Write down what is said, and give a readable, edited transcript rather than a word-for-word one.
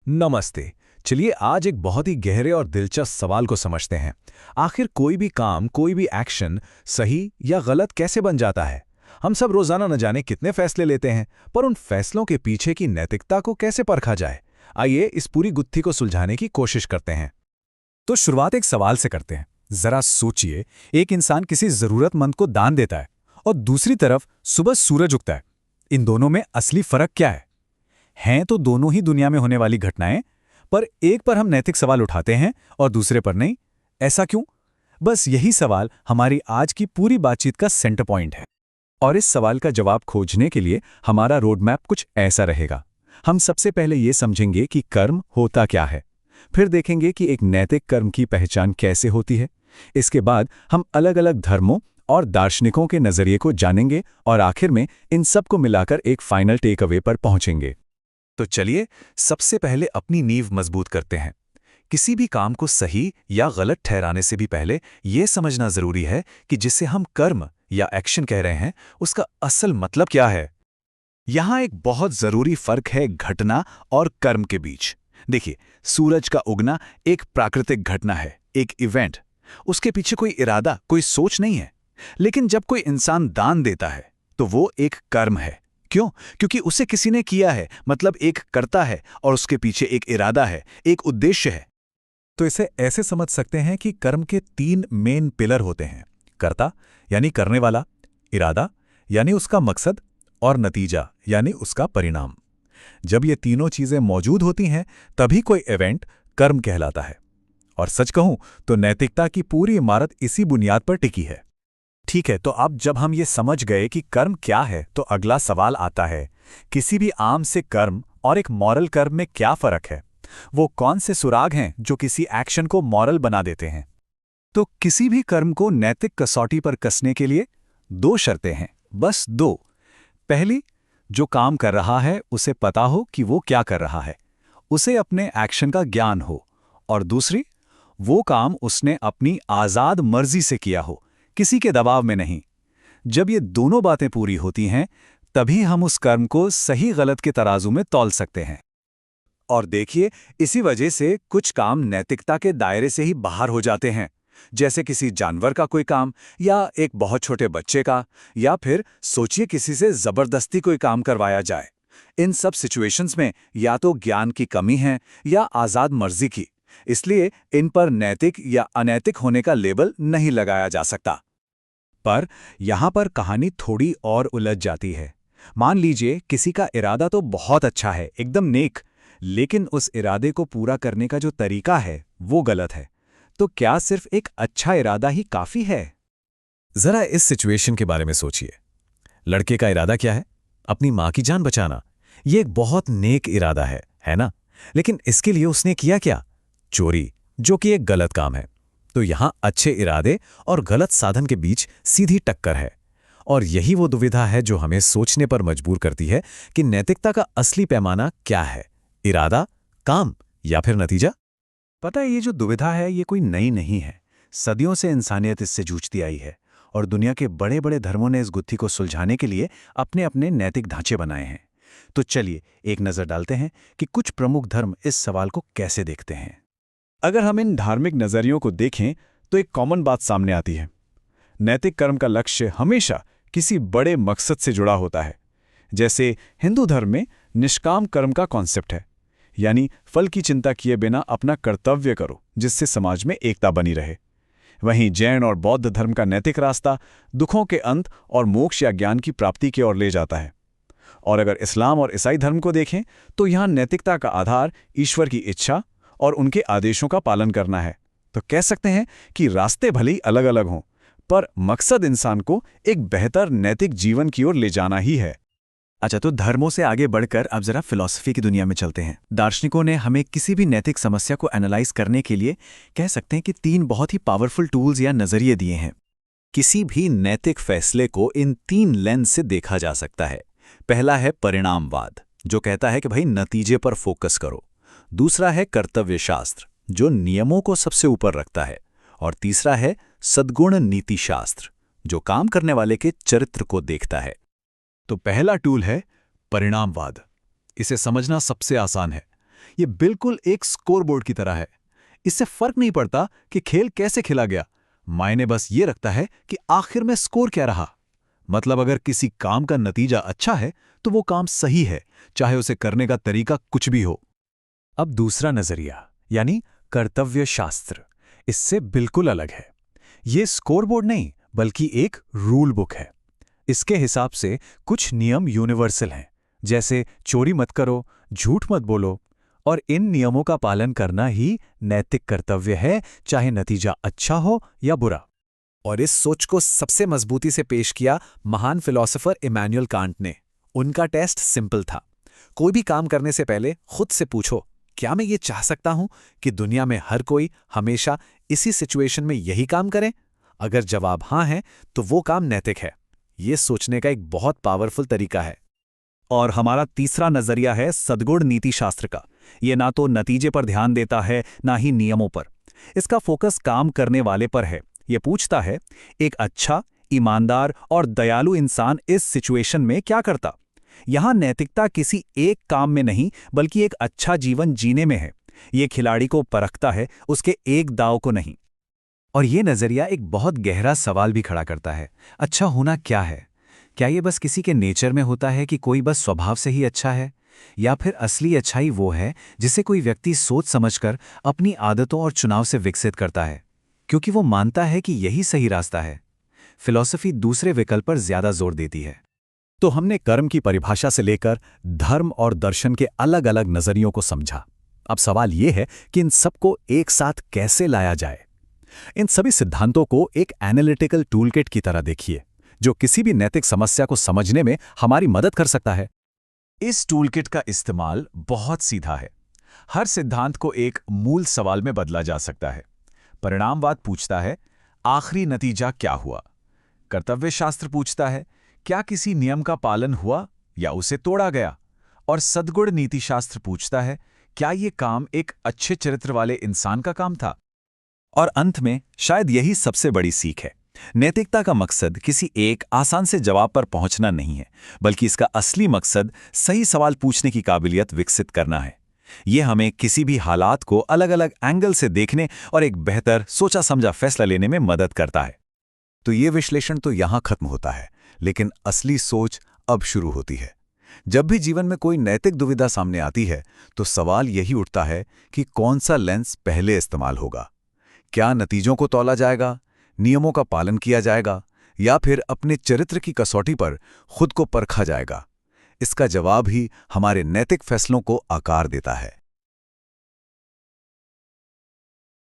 नमस्ते। चलिए आज एक बहुत ही गहरे और दिलचस्प सवाल को समझते हैं। आखिर कोई भी काम, कोई भी एक्शन सही या गलत कैसे बन जाता है? हम सब रोजाना न जाने कितने फैसले लेते हैं, पर उन फैसलों के पीछे की नैतिकता को कैसे परखा जाए? आइए इस पूरी गुत्थी को सुलझाने की कोशिश करते हैं। तो शुरुआत एक सवाल से करते हैं। जरा सोचिए, एक इंसान किसी जरूरतमंद को दान देता है और दूसरी तरफ सुबह सूरज उगता है। इन दोनों में असली फर्क क्या है? हैं तो दोनों ही दुनिया में होने वाली घटनाएं, पर एक पर हम नैतिक सवाल उठाते हैं और दूसरे पर नहीं। ऐसा क्यों? बस यही सवाल हमारी आज की पूरी बातचीत का सेंटर पॉइंट है। और इस सवाल का जवाब खोजने के लिए हमारा रोड मैप कुछ ऐसा रहेगा। हम सबसे पहले ये समझेंगे कि कर्म होता क्या है, फिर देखेंगे कि एक नैतिक कर्म की पहचान कैसे होती है। इसके बाद हम अलग अलग धर्मों और दार्शनिकों के नजरिए को जानेंगे और आखिर में इन सब को मिलाकर एक फाइनल टेक अवे पर पहुंचेंगे। तो चलिए सबसे पहले अपनी नींव मजबूत करते हैं। किसी भी काम को सही या गलत ठहराने से भी पहले यह समझना जरूरी है कि जिसे हम कर्म या एक्शन कह रहे हैं उसका असल मतलब क्या है। यहां एक बहुत जरूरी फर्क है घटना और कर्म के बीच। देखिए, सूरज का उगना एक प्राकृतिक घटना है, एक इवेंट। उसके पीछे कोई इरादा, कोई सोच नहीं है। लेकिन जब कोई इंसान दान देता है तो वो एक कर्म है। क्यों? क्योंकि उसे किसी ने किया है, मतलब एक कर्ता है और उसके पीछे एक इरादा है, एक उद्देश्य है। तो इसे ऐसे समझ सकते हैं कि कर्म के 3 मेन पिलर होते हैं। कर्ता यानी करने वाला, इरादा यानी उसका मकसद, और नतीजा यानी उसका परिणाम। जब ये तीनों चीजें मौजूद होती हैं तभी कोई इवेंट कर्म कहलाता है। और सच कहूं तो नैतिकता की पूरी इमारत इसी बुनियाद पर टिकी है। ठीक है, तो अब जब हम ये समझ गए कि कर्म क्या है तो अगला सवाल आता है, किसी भी आम से कर्म और एक मॉरल कर्म में क्या फर्क है? वो कौन से सुराग हैं जो किसी एक्शन को मॉरल बना देते हैं? तो किसी भी कर्म को नैतिक कसौटी पर कसने के लिए 2 शर्तें हैं, बस 2। पहली, जो काम कर रहा है उसे पता हो कि वो क्या कर रहा है, उसे अपने एक्शन का ज्ञान हो। और दूसरी, वो काम उसने अपनी आज़ाद मर्जी से किया हो, किसी के दबाव में नहीं। जब ये दोनों बातें पूरी होती हैं तभी हम उस कर्म को सही गलत के तराजू में तौल सकते हैं। और देखिए, इसी वजह से कुछ काम नैतिकता के दायरे से ही बाहर हो जाते हैं, जैसे किसी जानवर का कोई काम, या एक बहुत छोटे बच्चे का, या फिर सोचिए किसी से जबरदस्ती कोई काम करवाया जाए। इन सब सिचुएशंस में या तो ज्ञान की कमी है या आज़ाद मर्जी की, इसलिए इन पर नैतिक या अनैतिक होने का लेबल नहीं लगाया जा सकता। पर यहां पर कहानी थोड़ी और उलझ जाती है। मान लीजिए किसी का इरादा तो बहुत अच्छा है, एकदम नेक, लेकिन उस इरादे को पूरा करने का जो तरीका है वो गलत है। तो क्या सिर्फ एक अच्छा इरादा ही काफी है? जरा इस सिचुएशन के बारे में सोचिए। लड़के का इरादा क्या है? अपनी मां की जान बचाना। ये एक बहुत नेक इरादा है ना? लेकिन इसके लिए उसने किया क्या? चोरी, जो कि एक गलत काम है। तो यहां अच्छे इरादे और गलत साधन के बीच सीधी टक्कर है। और यही वो दुविधा है जो हमें सोचने पर मजबूर करती है कि नैतिकता का असली पैमाना क्या है, इरादा, काम या फिर नतीजा। पता है, ये जो दुविधा है ये कोई नई नहीं है। सदियों से इंसानियत इससे जूझती आई है और दुनिया के बड़े बड़े धर्मों ने इस गुत्थी को सुलझाने के लिए अपने अपने नैतिक ढांचे बनाए हैं। तो चलिए एक नजर डालते हैं कि कुछ प्रमुख धर्म इस सवाल को कैसे देखते हैं। अगर हम इन धार्मिक नजरियों को देखें तो एक कॉमन बात सामने आती है। नैतिक कर्म का लक्ष्य हमेशा किसी बड़े मकसद से जुड़ा होता है। जैसे हिंदू धर्म में निष्काम कर्म का कॉन्सेप्ट है, यानी फल की चिंता किए बिना अपना कर्तव्य करो जिससे समाज में एकता बनी रहे। वहीं जैन और बौद्ध धर्म का नैतिक रास्ता दुखों के अंत और मोक्ष या ज्ञान की प्राप्ति की ओर ले जाता है। और अगर इस्लाम और ईसाई धर्म को देखें तो यहां नैतिकता का आधार ईश्वर की इच्छा और उनके आदेशों का पालन करना है। तो कह सकते हैं कि रास्ते भले ही अलग अलग हों, पर मकसद इंसान को एक बेहतर नैतिक जीवन की ओर ले जाना ही है। अच्छा, तो धर्मों से आगे बढ़कर अब जरा फिलॉसफी की दुनिया में चलते हैं। दार्शनिकों ने हमें किसी भी नैतिक समस्या को एनालाइज करने के लिए कह सकते हैं कि 3 बहुत ही पावरफुल टूल्स या नजरिए दिए हैं। किसी भी नैतिक फैसले को इन 3 लेंस से देखा जा सकता है। पहला है परिणामवाद, जो कहता है कि भाई नतीजे पर फोकस करो। दूसरा है कर्तव्य शास्त्र, जो नियमों को सबसे ऊपर रखता है। और तीसरा है सद्गुण नीति शास्त्र, जो काम करने वाले के चरित्र को देखता है। तो पहला टूल है परिणामवाद। इसे समझना सबसे आसान है। ये बिल्कुल एक स्कोरबोर्ड की तरह है। इससे फर्क नहीं पड़ता कि खेल कैसे खेला गया, मायने बस ये रखता है कि आखिर में स्कोर क्या रहा। मतलब अगर किसी काम का नतीजा अच्छा है तो वो काम सही है, चाहे उसे करने का तरीका कुछ भी हो। अब दूसरा नजरिया यानी कर्तव्य शास्त्र इससे बिल्कुल अलग है। ये स्कोरबोर्ड नहीं बल्कि एक रूल बुक है। इसके हिसाब से कुछ नियम यूनिवर्सल हैं, जैसे चोरी मत करो, झूठ मत बोलो, और इन नियमों का पालन करना ही नैतिक कर्तव्य है, चाहे नतीजा अच्छा हो या बुरा। और इस सोच को सबसे मजबूती से पेश किया महान फिलोसोफर इमैनुअल कांट ने। उनका टेस्ट सिंपल था। कोई भी काम करने से पहले खुद से पूछो, क्या मैं ये चाह सकता हूं कि दुनिया में हर कोई हमेशा इसी सिचुएशन में यही काम करे? अगर जवाब हां है तो वो काम नैतिक है। ये सोचने का एक बहुत पावरफुल तरीका है। और हमारा तीसरा नजरिया है सद्गुण नीति शास्त्र का। ये ना तो नतीजे पर ध्यान देता है ना ही नियमों पर। इसका फोकस काम करने वाले पर है। ये पूछता है, एक अच्छा, ईमानदार और दयालु इंसान इस सिचुएशन में क्या करता? यहां नैतिकता किसी एक काम में नहीं बल्कि एक अच्छा जीवन जीने में है। ये खिलाड़ी को परखता है, उसके एक दांव को नहीं। और ये नजरिया एक बहुत गहरा सवाल भी खड़ा करता है। अच्छा होना क्या है? क्या ये बस किसी के नेचर में होता है कि कोई बस स्वभाव से ही अच्छा है? या फिर असली अच्छाई वो है जिसे कोई व्यक्ति सोच समझकर अपनी आदतों और चुनाव से विकसित करता है, क्योंकि वो मानता है कि यही सही रास्ता है? फिलॉसफी दूसरे विकल्प पर ज्यादा जोर देती है। तो हमने कर्म की परिभाषा से लेकर धर्म और दर्शन के अलग अलग नजरियों को समझा। अब सवाल यह है कि इन सबको एक साथ कैसे लाया जाए। इन सभी सिद्धांतों को एक एनालिटिकल टूलकिट की तरह देखिए, जो किसी भी नैतिक समस्या को समझने में हमारी मदद कर सकता है। इस टूलकिट का इस्तेमाल बहुत सीधा है। हर सिद्धांत को एक मूल सवाल में बदला जा सकता है। परिणामवाद पूछता है, आखिरी नतीजा क्या हुआ? कर्तव्य शास्त्र पूछता है, क्या किसी नियम का पालन हुआ या उसे तोड़ा गया? और सद्गुण नीति शास्त्र पूछता है, क्या ये काम एक अच्छे चरित्र वाले इंसान का काम था? और अंत में शायद यही सबसे बड़ी सीख है। नैतिकता का मकसद किसी एक आसान से जवाब पर पहुंचना नहीं है, बल्कि इसका असली मकसद सही सवाल पूछने की काबिलियत विकसित करना है। यह हमें किसी भी हालात को अलग अलग एंगल से देखने और एक बेहतर सोचा समझा फैसला लेने में मदद करता है। तो ये विश्लेषण तो यहां खत्म होता है, लेकिन असली सोच अब शुरू होती है। जब भी जीवन में कोई नैतिक दुविधा सामने आती है तो सवाल यही उठता है कि कौन सा लेंस पहले इस्तेमाल होगा। क्या नतीजों को तौला जाएगा, नियमों का पालन किया जाएगा, या फिर अपने चरित्र की कसौटी पर खुद को परखा जाएगा? इसका जवाब ही हमारे नैतिक फैसलों को आकार देता है।